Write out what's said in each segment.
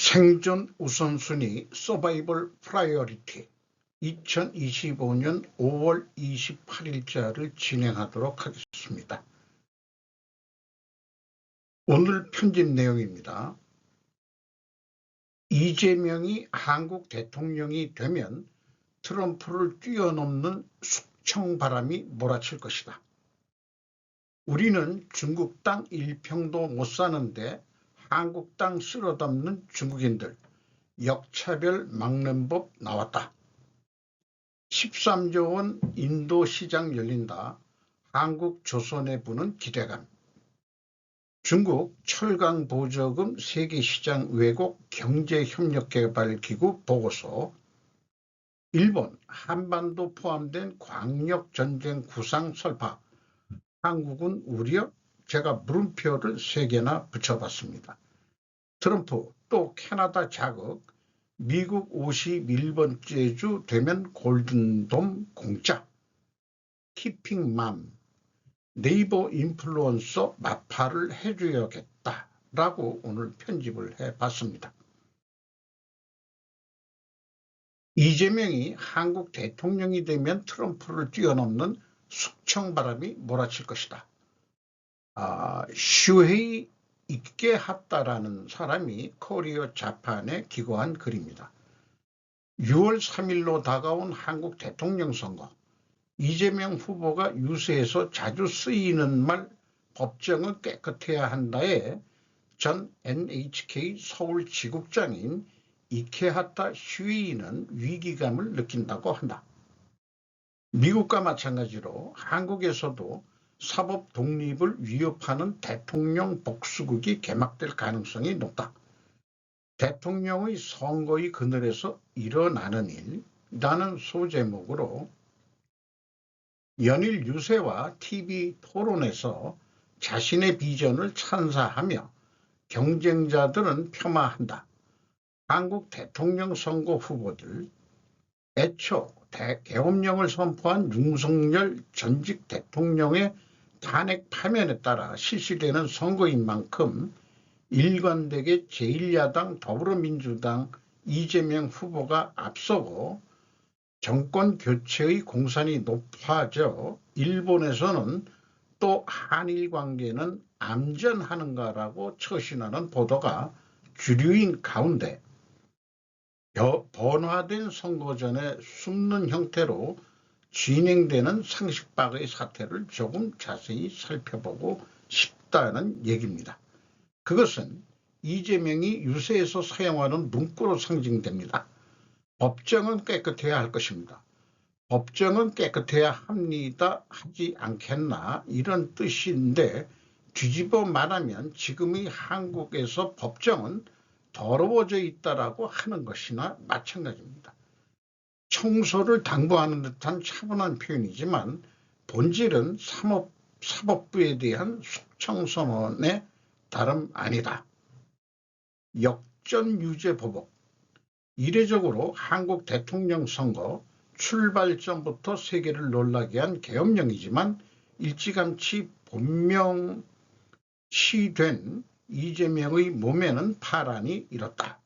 생존 우선순위 서바이벌 프라이어리티 2025년 5월 28일자를 진행하도록 하겠습니다. 오늘 편집 내용입니다. 이재명이 한국 대통령이 되면 트럼프를 뛰어넘는 숙청바람이 몰아칠 것이다. 우리는 중국 땅 1평도 못 사는데 한국 땅 쓸어담는 중국인들 역차별 막는 법 나왔다. 13조 원 인도 시장 열린다. 한국 조선에 부는 기대감. 중국 철강 보조금 세계시장 왜곡 경제협력개발기구 보고서. 일본 한반도 포함된 광역전쟁 구상 설파. 한국은 우려? 제가 물음표를 3개나 붙여봤습니다. 트럼프 또 캐나다 자극. 미국 51번째 주 되면 골든돔 공짜. 키핑맘. 네이버 인플루언서 마파를 해줘야겠다라고 오늘 편집을 해봤습니다. 이재명이 한국 대통령이 되면 트럼프를 뛰어넘는 숙청바람이 몰아칠 것이다. 슈헤이 이케하타라는 사람이 코리아 자판에 기고한 글입니다. 6월 3일로 다가온 한국 대통령 선거. 이재명 후보가 유세에서 자주 쓰이는 말 법정은 깨끗해야 한다에 전 NHK 서울지국장인 이케하타 슈헤이는 위기감을 느낀다고 한다. 미국과 마찬가지로 한국에서도 사법 독립을 위협하는 대통령 복수극이 개막될 가능성이 높다. 대통령의 선거의 그늘에서 일어나는 일이라는 소제목으로 연일 유세와 TV 토론에서 자신의 비전을 찬사하며 경쟁자들은 폄하한다. 한국 대통령 선거 후보들 애초 계엄령을 선포한 윤석열 전직 대통령의 탄핵 파면에 따라 실시되는 선거인 만큼 일관되게 제1야당 더불어민주당 이재명 후보가 앞서고 정권 교체의 공산이 높아져 일본에서는 또 한일 관계는 암전하는가라고 처신하는 보도가 주류인 가운데 번화된 선거전에 숨는 형태로 진행되는 상식박의 사태를 조금 자세히 살펴보고 싶다는 얘기입니다. 그것은 이재명이 유세에서 사용하는 문구로 상징됩니다. 법정은 깨끗해야 할 것입니다. 법정은 깨끗해야 합니다. 하지 않겠나 이런 뜻인데 뒤집어 말하면 지금의 한국에서 법정은 더러워져 있다라고 하는 것이나 마찬가지입니다. 청소를 당부하는 듯한 차분한 표현이지만 본질은 사법부에 대한 숙청선언의 다름 아니다. 역전유죄 보복. 이례적으로 한국 대통령 선거 출발 전부터 세계를 놀라게 한 계엄령이지만 일찌감치 본명시된 이재명의 몸에는 파란이 일었다.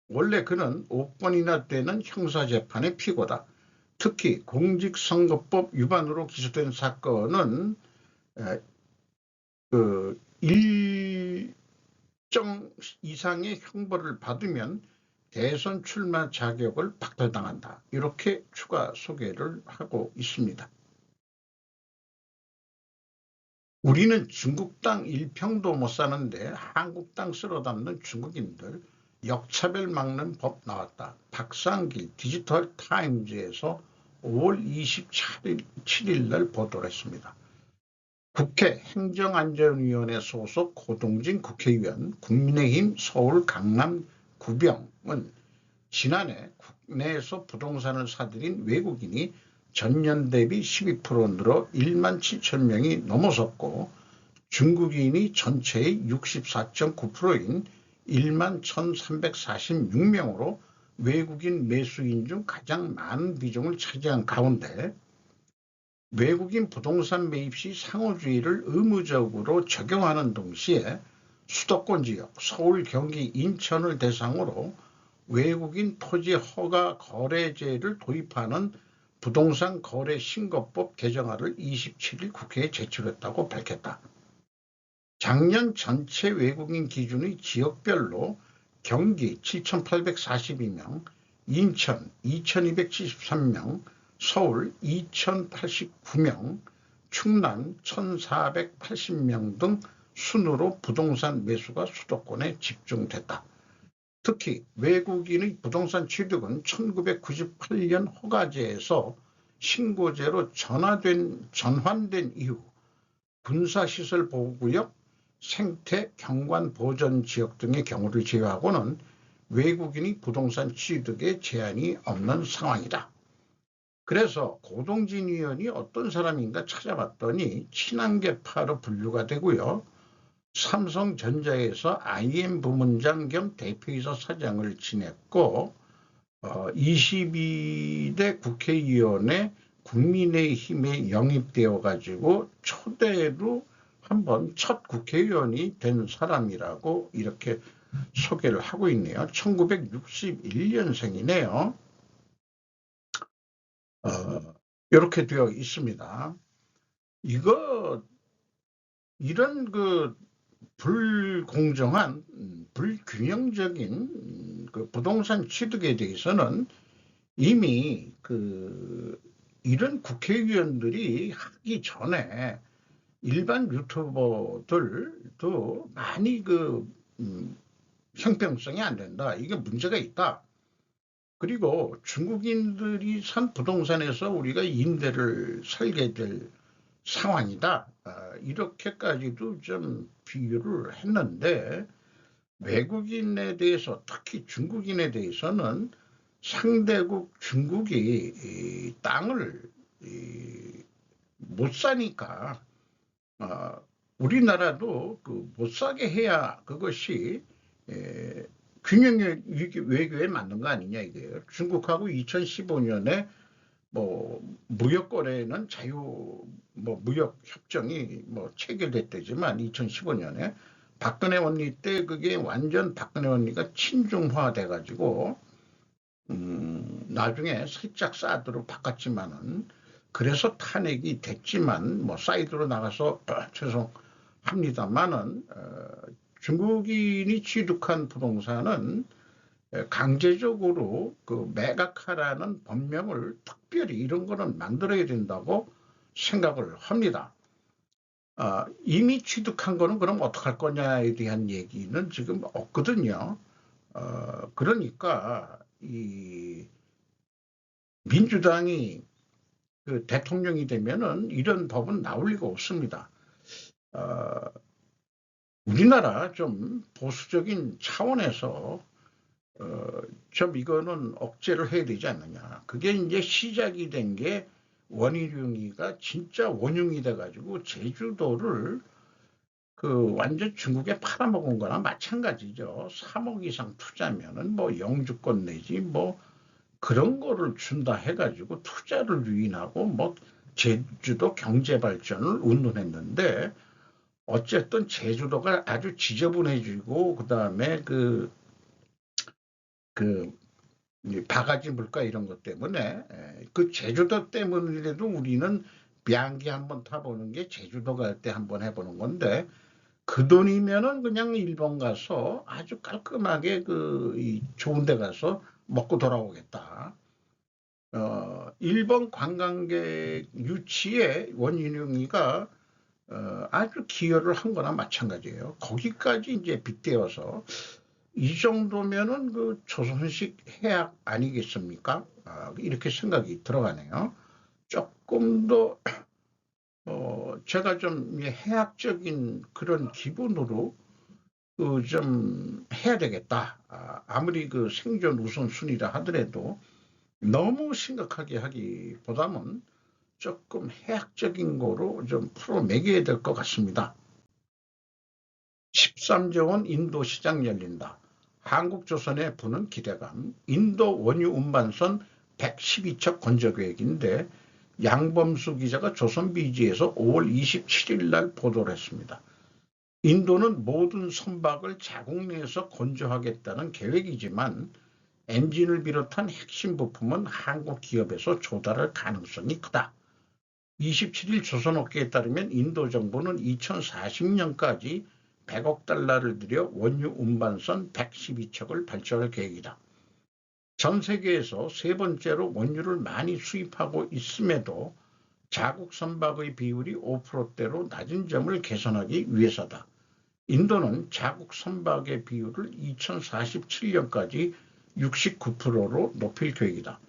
원래 그는 5건이나 되는 형사재판의 피고다. 특히 공직선거법 위반으로 기소된 사건은 일정 이상의 형벌을 받으면 대선 출마 자격을 박탈당한다. 이렇게 추가 소개를 하고 있습니다. 우리는 중국 땅 1평도 못 사는데 한국 땅 쓸어담는 중국인들 역차별 막는 법 나왔다. 박상길 디지털 타임즈에서 5월 27일 날 보도를 했습니다. 국회 행정안전위원회 소속 고동진 국회의원 국민의힘 서울 강남 구병은 지난해 국내에서 부동산을 사들인 외국인이 전년 대비 12% 늘어 1만 7천 명이 넘어섰고 중국인이 전체의 64.9%인 1만 1,346명으로 외국인 매수인 중 가장 많은 비중을 차지한 가운데 외국인 부동산 매입 시 상호주의를 의무적으로 적용하는 동시에 수도권 지역, 서울, 경기, 인천을 대상으로 외국인 토지 허가 거래제를 도입하는 부동산 거래 신고법 개정안을 27일 국회에 제출했다고 밝혔다. 작년 전체 외국인 기준의 지역별로 경기 7,842명, 인천 2,273명, 서울 2,089명, 충남 1,480명 등 순으로 부동산 매수가 수도권에 집중됐다. 특히 외국인의 부동산 취득은 1998년 허가제에서 신고제로 전환된 이후 군사시설 보호구역, 생태 경관 보전 지역 등의 경우를 제외하고는 외국인이 부동산 취득에 제한이 없는 상황이다. 그래서 고동진 의원이 어떤 사람인가 찾아봤더니 친한계파로 분류가 되고요. 삼성전자에서 IM 부문장 겸 대표이사 사장을 지냈고 22대 국회의원에 국민의힘에 영입되어 가지고 초대로 한번 첫 국회의원이 된 사람이라고 이렇게 소개를 하고 있네요. 1961년생이네요. 이렇게 되어 있습니다. 이런 불공정한, 불균형적인 부동산 취득에 대해서는 이미 이런 국회의원들이 하기 전에 일반 유튜버들도 많이 형평성이 안 된다. 이게 문제가 있다. 그리고 중국인들이 산 부동산에서 우리가 임대를 살게 될 상황이다. 이렇게까지도 좀 비유를 했는데 외국인에 대해서 특히 중국인에 대해서는 상대국 중국이 땅을 못 사니까 우리나라도 못 사게 해야 그것이 균형 외교에 맞는 거 아니냐 이거예요. 중국하고 2015년에 무역 거래는 무역 협정이 체결됐대지만 2015년에 박근혜 언니 때 그게 완전 박근혜 언니가 친중화 돼가지고 나중에 살짝 사드로 바꿨지만은 그래서 탄핵이 됐지만 사이드로 나가서 죄송합니다만은 중국인이 취득한 부동산은 강제적으로 매각하라는 법령을 특별히 이런 거는 만들어야 된다고 생각을 합니다. 이미 취득한 거는 그럼 어떡할 거냐에 대한 얘기는 지금 없거든요. 그러니까 이 민주당이 대통령이 되면은 이런 법은 나올 리가 없습니다. 우리나라 좀 보수적인 차원에서 좀 이거는 억제를 해야 되지 않느냐. 그게 이제 시작이 된 게 원희룡이가 진짜 원흉이 돼가지고 제주도를 완전 중국에 팔아먹은 거나 마찬가지죠. 3억 이상 투자면은 영주권 내지 그런 거를 준다 해가지고 투자를 유인하고 제주도 경제 발전을 운운했는데 어쨌든 제주도가 아주 지저분해지고 그다음에 바가지 물가 이런 것 때문에 제주도 때문이라도 우리는 비행기 한번 타보는 게 제주도 갈 때 한번 해보는 건데 그 돈이면은 그냥 일본 가서 아주 깔끔하게 좋은 데 가서 먹고 돌아오겠다. 일본 관광객 유치에 원희룡이가 아주 기여를 한 거나 마찬가지예요. 거기까지 이제 빗대어서 이 정도면은 조선식 해약 아니겠습니까? 이렇게 생각이 들어가네요. 조금 더 제가 좀 해학적인 그런 기분으로 좀 해야 되겠다. 아무리 생존 우선순위라 하더라도 너무 심각하게 하기보다는 조금 해학적인 거로 좀 풀어매겨야 될 것 같습니다. 13조 원 인도 시장 열린다. 한국조선에 부는 기대감. 인도 원유 운반선 112척 건조 계획인데 양범수 기자가 조선비지에서 5월 27일 날 보도를 했습니다. 인도는 모든 선박을 자국 내에서 건조하겠다는 계획이지만 엔진을 비롯한 핵심 부품은 한국 기업에서 조달할 가능성이 크다. 27일 조선업계에 따르면 인도 정부는 2040년까지 100억 달러를 들여 원유 운반선 112척을 발주할 계획이다. 전 세계에서 세 번째로 원유를 많이 수입하고 있음에도 자국 선박의 비율이 5%대로 낮은 점을 개선하기 위해서다. 인도는 자국 선박의 비율을 2047년까지 69%로 높일 계획이다.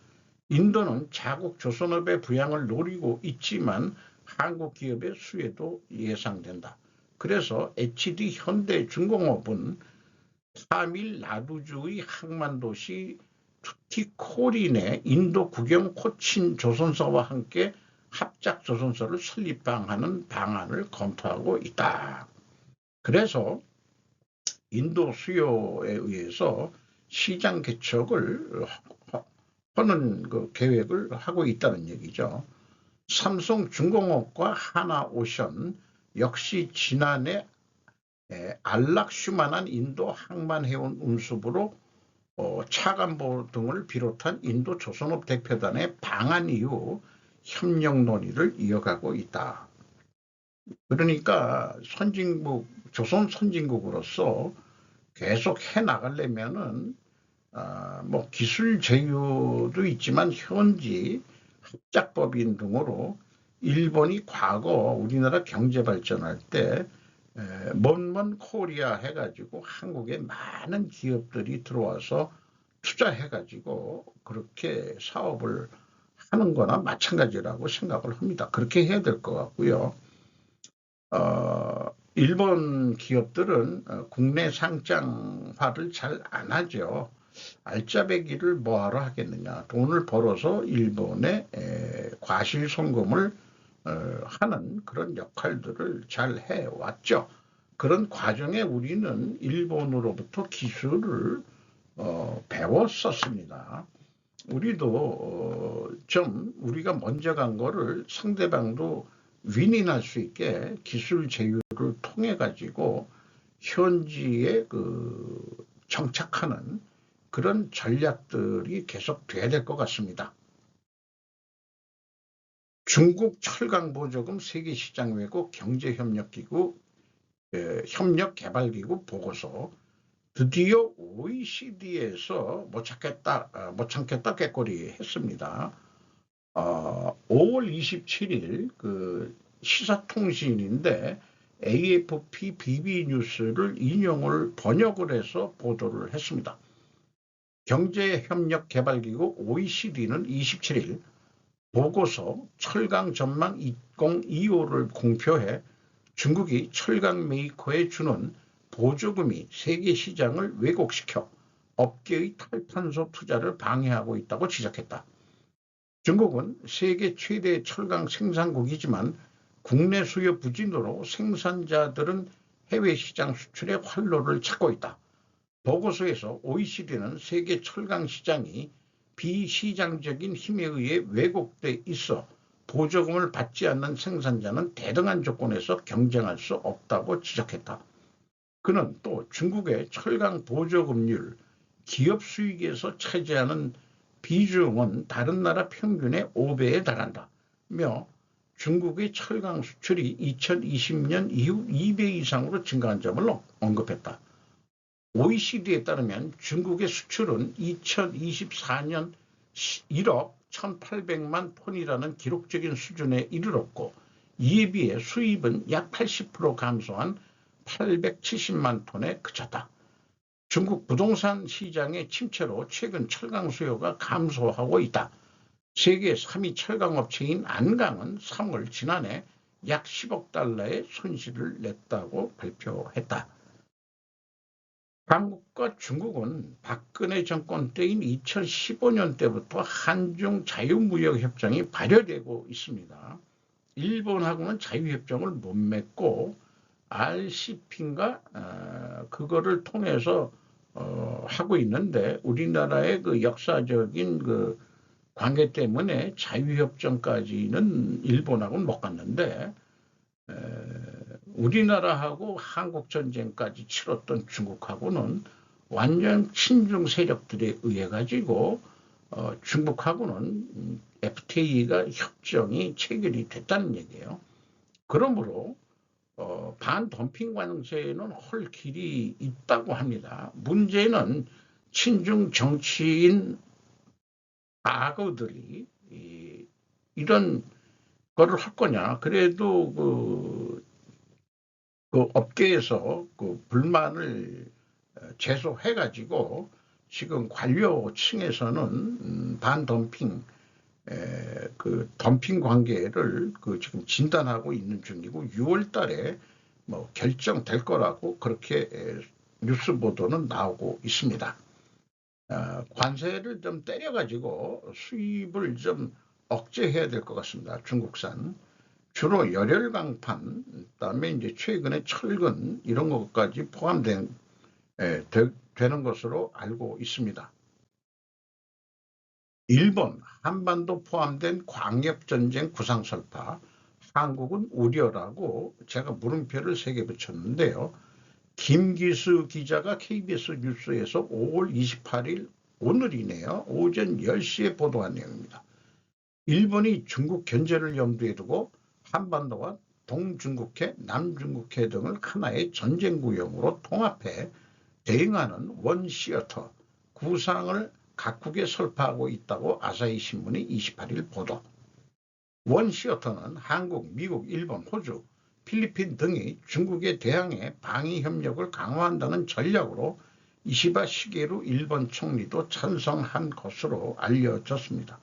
인도는 자국 조선업의 부양을 노리고 있지만 한국 기업의 수혜도 예상된다. 그래서 HD 현대중공업은 타밀 나두주의 항만도시 투티코린의 인도 국영 코친 조선사와 함께 합작 조선사를 설립하는 방안을 검토하고 있다. 그래서 인도 수요에 의해서 시장 개척을 하는 그 계획을 하고 있다는 얘기죠. 삼성중공업과 하나오션 역시 지난해 안락슈만한 인도 항만해운 운수부로 차관보 등을 비롯한 인도 조선업 대표단의 방한 이후 협력 논의를 이어가고 있다. 그러니까 조선 선진국으로서 계속 해 나가려면은 뭐 기술 제휴도 있지만 현지 합작법인 등으로 일본이 과거 우리나라 경제 발전할 때 먼먼 코리아 해가지고 한국에 많은 기업들이 들어와서 투자해가지고 그렇게 사업을 하는 거나 마찬가지라고 생각을 합니다. 그렇게 해야 될 것 같고요. 일본 기업들은 국내 상장화를 잘 안 하죠. 알짜배기를 뭐하러 하겠느냐. 돈을 벌어서 일본에 과실송금을 하는 그런 역할들을 잘 해왔죠. 그런 과정에 우리는 일본으로부터 기술을 배웠었습니다. 우리도 좀 우리가 먼저 간 거를 상대방도 윈윈할 수 있게 기술 제휴를 통해 가지고 현지에 정착하는 그런 전략들이 계속 돼야 될 것 같습니다. 중국 철강보조금 세계시장 왜곡 경제협력기구 협력개발기구 보고서 드디어 OECD에서 못 참겠다 꾀꼬리 했습니다. 5월 27일 그 시사통신인데 AFP BB뉴스를 번역을 해서 보도를 했습니다. 경제협력개발기구 OECD는 27일 보고서 철강 전망 2025를 공표해 중국이 철강 메이커에 주는 보조금이 세계 시장을 왜곡시켜 업계의 탈탄소 투자를 방해하고 있다고 지적했다. 중국은 세계 최대 철강 생산국이지만 국내 수요 부진으로 생산자들은 해외 시장 수출에 활로를 찾고 있다. 보고서에서 OECD는 세계 철강 시장이 비시장적인 힘에 의해 왜곡돼 있어 보조금을 받지 않는 생산자는 대등한 조건에서 경쟁할 수 없다고 지적했다. 그는 또 중국의 철강 보조금률, 기업 수익에서 차지하는 비중은 다른 나라 평균의 5배에 달한다며 중국의 철강 수출이 2020년 이후 2배 이상으로 증가한 점을 언급했다. OECD에 따르면 중국의 수출은 2024년 1억 1,800만 톤이라는 기록적인 수준에 이르렀고 이에 비해 수입은 약 80% 감소한 870만 톤에 그쳤다. 중국 부동산 시장의 침체로 최근 철강 수요가 감소하고 있다. 세계 3위 철강업체인 안강은 3월 지난해 약 10억 달러의 손실을 냈다고 발표했다. 한국과 중국은 박근혜 정권 때인 2015년 때부터 한중 자유무역협정이 발효되고 있습니다. 일본하고는 자유협정을 못 맺고 RCP인가 그거를 통해서 하고 있는데 우리나라의 그 역사적인 그 관계 때문에 자유협정까지는 일본하고는 못 갔는데 우리나라하고 한국 전쟁까지 치렀던 중국하고는 완전 친중 세력들에 의해 가지고 중국하고는 FTA가 협정이 체결이 됐다는 얘기예요. 그러므로 반덤핑 관세는 헐 길이 있다고 합니다. 문제는 친중 정치인 악어들이 이런 거를 할 거냐. 그래도 그 업계에서 그 불만을 제소해가지고 지금 관료층에서는 반덤핑 그 덤핑 관계를 그 지금 진단하고 있는 중이고 6월 달에 뭐 결정될 거라고 그렇게 뉴스 보도는 나오고 있습니다. 관세를 좀 때려가지고 수입을 좀 억제해야 될 것 같습니다. 중국산. 주로 열혈강판, 그다음에 이제 최근에 철근 이런 것까지 포함된 되는 것으로 알고 있습니다. 일본, 한반도 포함된 광역전쟁 구상설파, 한국은 우려라고 제가 물음표를 3개 붙였는데요. 김기수 기자가 KBS 뉴스에서 5월 28일 오늘이네요. 오전 10시에 보도한 내용입니다. 일본이 중국 견제를 염두에 두고 한반도와 동중국해, 남중국해 등을 하나의 전쟁구역으로 통합해 대응하는 원시어터 구상을 각국에 설파하고 있다고 아사히 신문이 28일 보도. 원시어터는 한국, 미국, 일본, 호주, 필리핀 등이 중국에 대항해 방위 협력을 강화한다는 전략으로 이시바 시게루 일본 총리도 찬성한 것으로 알려졌습니다.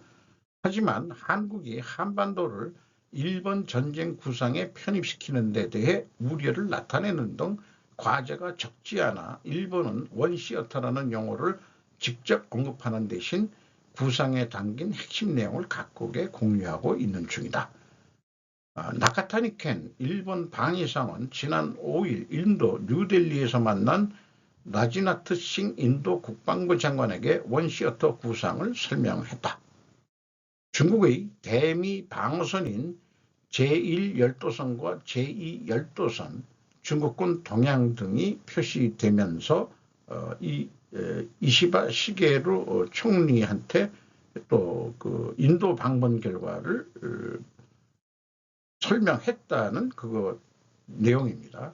하지만 한국이 한반도를 일본 전쟁 구상에 편입시키는 데 대해 우려를 나타내는 등 과제가 적지 않아 일본은 원시어터라는 용어를 직접 언급하는 대신 구상에 담긴 핵심 내용을 각국에 공유하고 있는 중이다. 나카타니 켄 일본 방위상은 지난 5일 인도 뉴델리에서 만난 라지나트 싱 인도 국방부 장관에게 원시어터 구상을 설명했다. 중국의 대미 방어선인 제1열도선과 제2열도선, 중국군 동향 등이 표시되면서 이시바 시게루 총리한테 또 그 인도 방문 결과를 설명했다는 그거 내용입니다.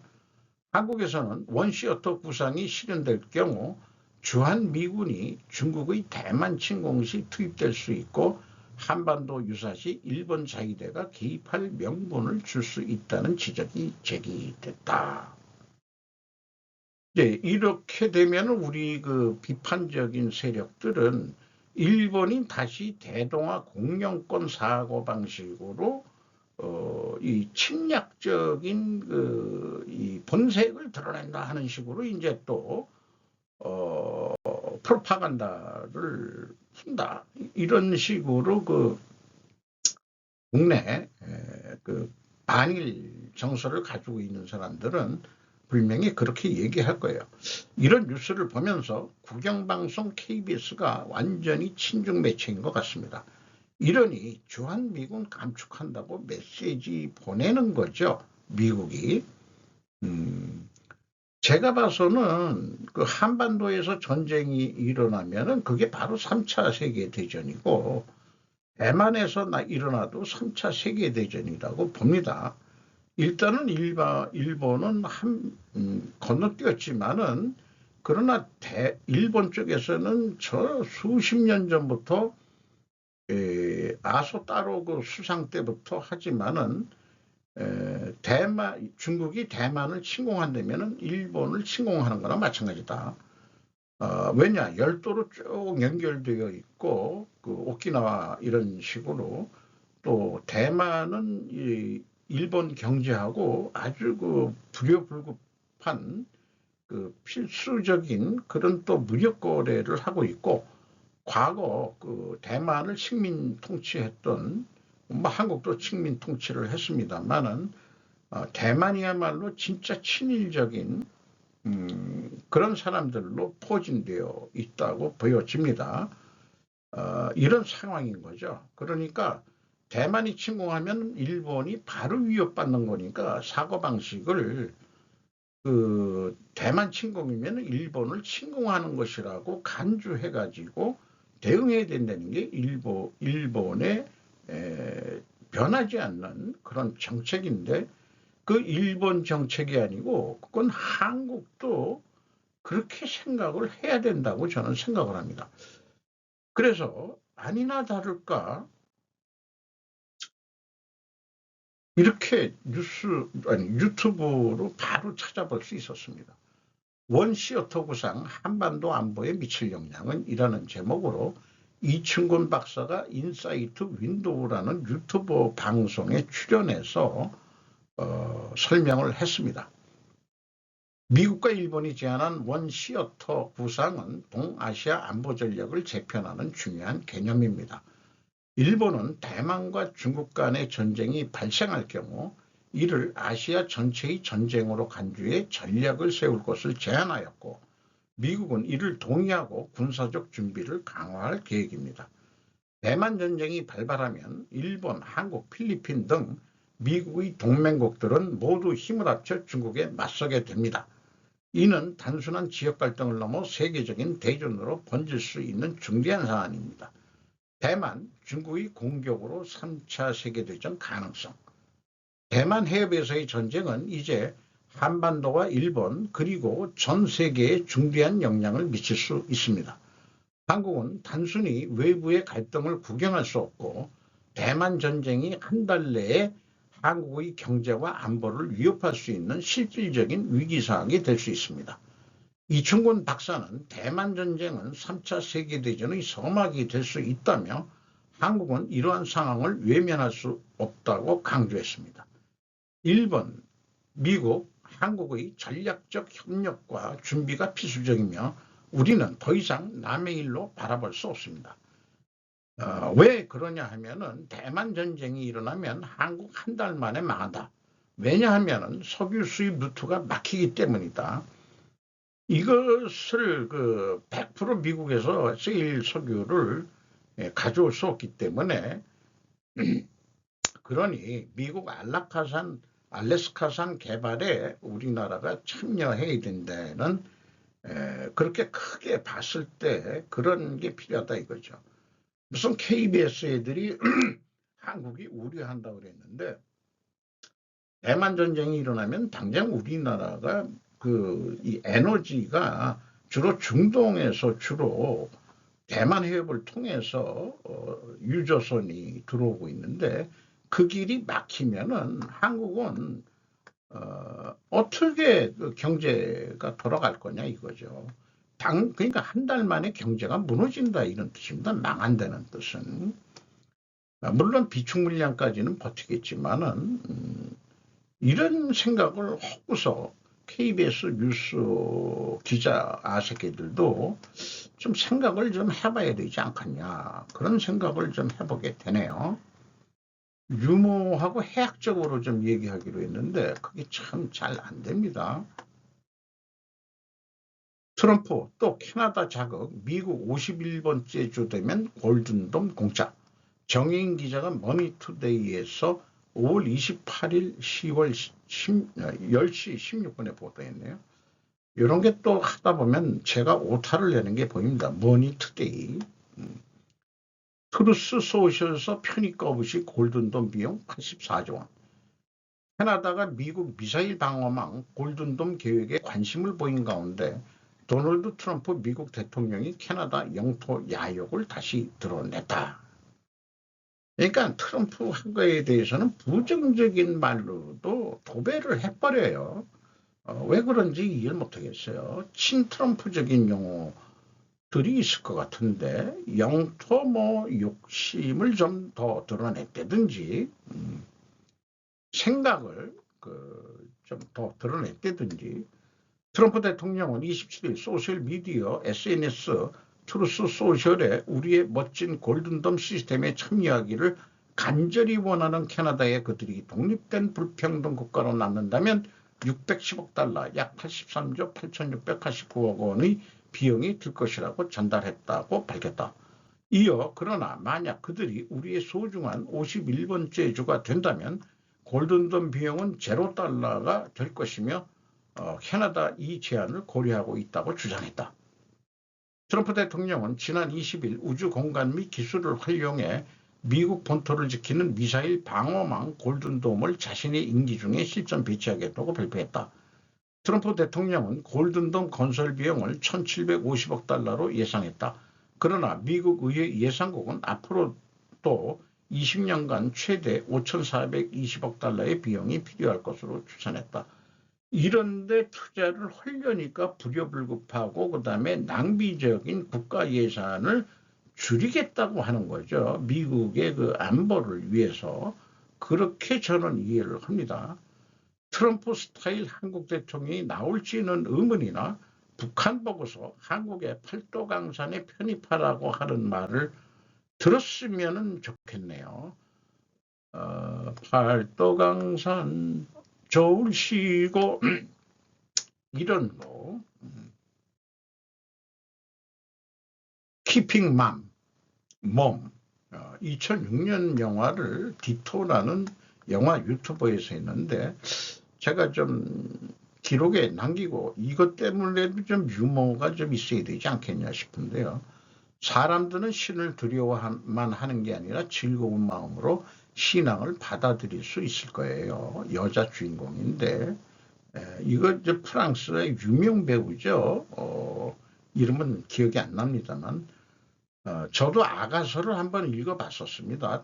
한국에서는 원시어터 구상이 실현될 경우 주한미군이 중국의 대만 침공 시 투입될 수 있고 한반도 유사시 일본 자위대가 개입할 명분을 줄 수 있다는 지적이 제기됐다. 네, 이렇게 되면 우리 그 비판적인 세력들은 일본이 다시 대동아 공영권 사고 방식으로 이 침략적인 이 본색을 드러낸다 하는 식으로 이제 또 프로파간다를 푼다 이런 식으로 그 국내 그 반일 정서를 가지고 있는 사람들은 분명히 그렇게 얘기할 거예요. 이런 뉴스를 보면서 국영방송 KBS가 완전히 친중 매체인 것 같습니다. 이러니 주한미군 감축한다고 메시지 보내는 거죠. 미국이. 제가 봐서는 그 한반도에서 전쟁이 일어나면은 그게 바로 3차 세계대전이고 대만에서 일어나도 3차 세계대전이라고 봅니다. 일단은 일본은 건너뛰었지만은 그러나 일본 쪽에서는 저 수십 년 전부터 아소 따로 그 수상 때부터 하지만은 중국이 대만을 침공한다면은 일본을 침공하는 거나 마찬가지다. 왜냐 열도로 쭉 연결되어 있고 그 오키나와 이런 식으로 또 대만은 이 일본 경제하고 아주 그 불효불급한 그 필수적인 그런 또 무역 거래를 하고 있고 과거 그 대만을 식민 통치했던 뭐 한국도 식민 통치를 했습니다만은 대만이야말로 진짜 친일적인 그런 사람들로 포진되어 있다고 보여집니다. 이런 상황인 거죠. 그러니까 대만이 침공하면 일본이 바로 위협받는 거니까 사고방식을 대만 침공이면 일본을 침공하는 것이라고 간주해가지고 대응해야 된다는 게 일본의 변하지 않는 그런 정책인데, 그 일본 정책이 아니고 그건 한국도 그렇게 생각을 해야 된다고 저는 생각을 합니다. 그래서 아니나 다를까 이렇게 유튜브로 바로 찾아볼 수 있었습니다. 원시어터 구상 한반도 안보에 미칠 영향은 이라는 제목으로 이충곤 박사가 인사이트 윈도우라는 유튜브 방송에 출연해서 설명을 했습니다. 미국과 일본이 제안한 원시어터 구상은 동아시아 안보 전략을 재편하는 중요한 개념입니다. 일본은 대만과 중국 간의 전쟁이 발생할 경우 이를 아시아 전체의 전쟁으로 간주해 전략을 세울 것을 제안하였고, 미국은 이를 동의하고 군사적 준비를 강화할 계획입니다. 대만 전쟁이 발발하면 일본, 한국, 필리핀 등 미국의 동맹국들은 모두 힘을 합쳐 중국에 맞서게 됩니다. 이는 단순한 지역 갈등을 넘어 세계적인 대전으로 번질 수 있는 중대한 사안입니다. 대만, 중국의 공격으로 3차 세계대전 가능성. 대만 해협에서의 전쟁은 이제 한반도와 일본 그리고 전 세계에 중대한 영향을 미칠 수 있습니다. 한국은 단순히 외부의 갈등을 구경할 수 없고, 대만 전쟁이 한 달 내에 한국의 경제와 안보를 위협할 수 있는 실질적인 위기사항이 될 수 있습니다. 이충곤 박사는 대만 전쟁은 3차 세계대전의 서막이 될 수 있다며 한국은 이러한 상황을 외면할 수 없다고 강조했습니다. 일본, 미국, 한국의 전략적 협력과 준비가 필수적이며 우리는 더 이상 남의 일로 바라볼 수 없습니다. 왜 그러냐 하면은 대만 전쟁이 일어나면 한국 한 달 만에 망한다. 왜냐하면은 석유 수입 루트가 막히기 때문이다. 이것을 100% 미국에서 세일 석유를 가져올 수 없기 때문에 그러니 미국 알래스카산 개발에 우리나라가 참여해야 된다는, 그렇게 크게 봤을 때 그런 게 필요하다 이거죠. 무슨 KBS 애들이 한국이 우려한다고 그랬는데, 대만 전쟁이 일어나면 당장 우리나라가 이 에너지가 주로 중동에서 주로 대만 해협을 통해서 유조선이 들어오고 있는데, 그 길이 막히면은 한국은 어떻게 경제가 돌아갈 거냐 이거죠. 그러니까 한 달 만에 경제가 무너진다 이런 뜻입니다. 망한다는 뜻은. 물론 비축 물량까지는 버티겠지만은 이런 생각을 하고서 KBS 뉴스 기자 아새끼들도 좀 생각을 좀 해봐야 되지 않겠냐, 그런 생각을 좀 해보게 되네요. 유머하고 해학적으로 좀 얘기하기로 했는데 그게 참 잘 안 됩니다. 트럼프 또 캐나다 자극, 미국 51번째 주 되면 골든돔 공짜. 정혜인 기자가 머니투데이에서 5월 28일 10월 10시 16분에 보도했네요. 이런 게 또 하다 보면 제가 오타를 내는 게 보입니다. 머니투데이. 트루스 소셜에서 편의가 없이 골든돔 비용 84조 원. 캐나다가 미국 미사일 방어망 골든돔 계획에 관심을 보인 가운데 도널드 트럼프 미국 대통령이 캐나다 영토 야욕을 다시 드러냈다. 그러니까 트럼프 한 거에 대해서는 부정적인 말로도 도배를 해버려요. 왜 그런지 이해를 못하겠어요. 친트럼프적인 용어들이 있을 것 같은데 영토 욕심을 좀 더 드러냈다든지, 생각을 좀 더 드러냈다든지. 트럼프 대통령은 27일 소셜미디어 SNS 트루스 소셜에 우리의 멋진 골든돔 시스템에 참여하기를 간절히 원하는 캐나다에 그들이 독립된 불평등 국가로 남는다면 610억 달러, 약 83조 8,689억 원의 비용이 들 것이라고 전달했다고 밝혔다. 이어 그러나 만약 그들이 우리의 소중한 51번째 주가 된다면 골든돔 비용은 $0가 될 것이며 캐나다 이 제안을 고려하고 있다고 주장했다. 트럼프 대통령은 지난 20일 우주공간 및 기술을 활용해 미국 본토를 지키는 미사일 방어망 골든돔을 자신의 임기 중에 실전 배치하겠다고 발표했다. 트럼프 대통령은 골든돔 건설 비용을 1,750억 달러로 예상했다. 그러나 미국 의회 예산국은 앞으로도 20년간 최대 5,420억 달러의 비용이 필요할 것으로 추산했다. 이런데 투자를 하려니까 불효불급하고 그다음에 낭비적인 국가 예산을 줄이겠다고 하는 거죠. 미국의 그 안보를 위해서. 그렇게 저는 이해를 합니다. 트럼프 스타일 한국 대통령이 나올지는 의문이나 북한 보고서 한국의 팔도강산에 편입하라고 하는 말을 들었으면 좋겠네요. 팔도강산 저울시고 이런 거. 키핑 맘 2006년 영화를 디토라는 영화 유튜버에서 했는데 제가 좀 기록에 남기고 이것 때문에도 좀 유머가 좀 있어야 되지 않겠냐 싶은데요. 사람들은 신을 두려워만 하는 게 아니라 즐거운 마음으로 신앙을 받아들일 수 있을 거예요. 여자 주인공인데 이거 이제 프랑스의 유명 배우죠. 이름은 기억이 안 납니다만 저도 아가서를 한번 읽어봤었습니다.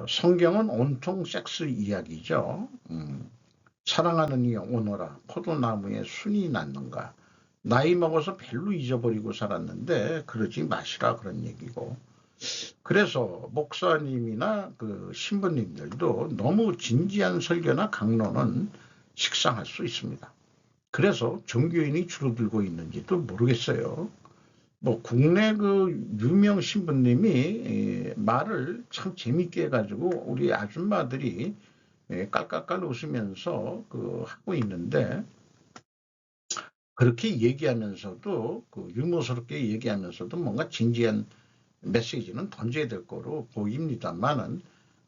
성경은 온통 섹스 이야기죠. 사랑하는 이여 오너라 포도나무에 순이 났는가. 나이 먹어서 별로 잊어버리고 살았는데 그러지 마시라 그런 얘기고. 그래서 목사님이나 그 신부님들도 너무 진지한 설교나 강론은 식상할 수 있습니다. 그래서 종교인이 줄어들고 있는지도 모르겠어요. 뭐 국내 그 유명 신부님이 말을 참 재밌게 해가지고 우리 아줌마들이 깔깔깔 웃으면서 그 하고 있는데 그렇게 얘기하면서도 그 유머스럽게 얘기하면서도 뭔가 진지한 메시지는 던져야 될 거로 보입니다만은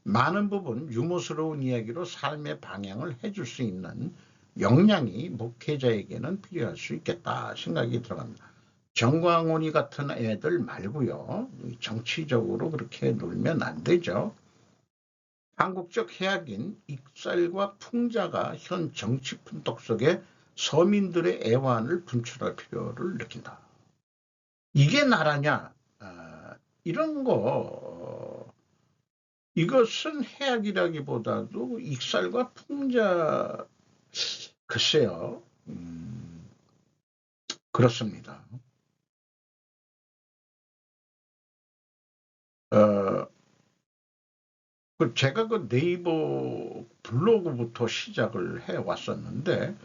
많은 부분 유머스러운 이야기로 삶의 방향을 해줄 수 있는 역량이 목회자에게는 필요할 수 있겠다 생각이 들어갑니다. 정광훈이 같은 애들 말고요. 정치적으로 그렇게 놀면 안 되죠. 한국적 해악인 익살과 풍자가 현 정치 풍토 속에 서민들의 애환을 분출할 필요를 느낀다. 이게 나라냐? 이런 거 이것은 해악이라기보다도 익살과 풍자 글쎄요. 그렇습니다. 제가 그 네이버 블로그부터 시작을 해 왔었는데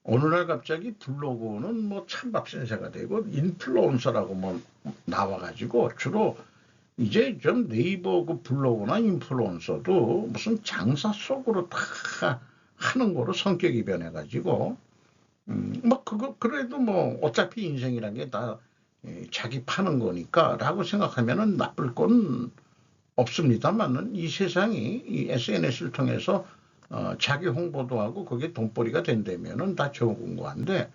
어느 날 갑자기 블로그는 뭐 찬밥 신세가 되고 인플루언서라고 뭐 나와가지고 주로 이제 좀 네이버 그 블로그나 인플루언서도 무슨 장사 속으로 다 하는 거로 성격이 변해가지고 뭐 그거 그래도 뭐 어차피 인생이란 게 다 자기 파는 거니까라고 생각하면은 나쁠 건 없습니다만은 이 세상이 이 SNS를 통해서 자기 홍보도 하고 그게 돈벌이가 된다면은 다 좋은 건데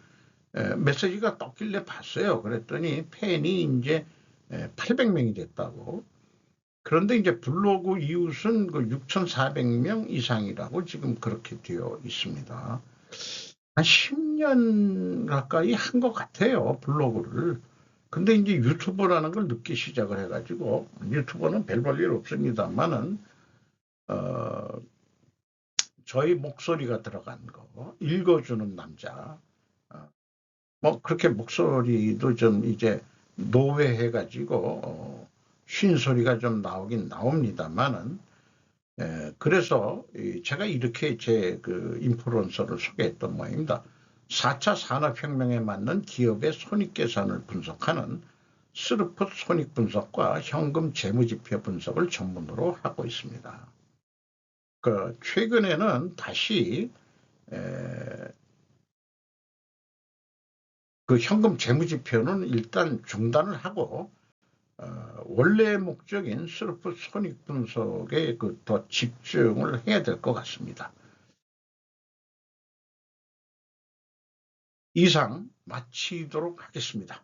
메시지가 떴길래 봤어요. 그랬더니 팬이 이제 800명이 됐다고. 그런데 이제 블로그 이웃은 그 6,400명 이상이라고 지금 그렇게 되어 있습니다. 한 10년 가까이 한 것 같아요, 블로그를. 근데 이제 유튜버라는 걸 늦게 시작을 해가지고 유튜버는 별 볼 일 없습니다만은 저희 목소리가 들어간 거 읽어주는 남자 뭐 그렇게 목소리도 좀 이제 노회해가지고 쉰 소리가 좀 나오긴 나옵니다만은 그래서 제가 이렇게 제 그 인플루언서를 소개했던 모양입니다. 4차 산업혁명에 맞는 기업의 손익계산을 분석하는 스루풋 손익분석과 현금 재무지표 분석을 전문으로 하고 있습니다. 그 최근에는 다시 그 현금 재무지표는 일단 중단을 하고 원래 목적인 셀프 손익 분석에 더 집중을 해야 될 것 같습니다. 이상 마치도록 하겠습니다.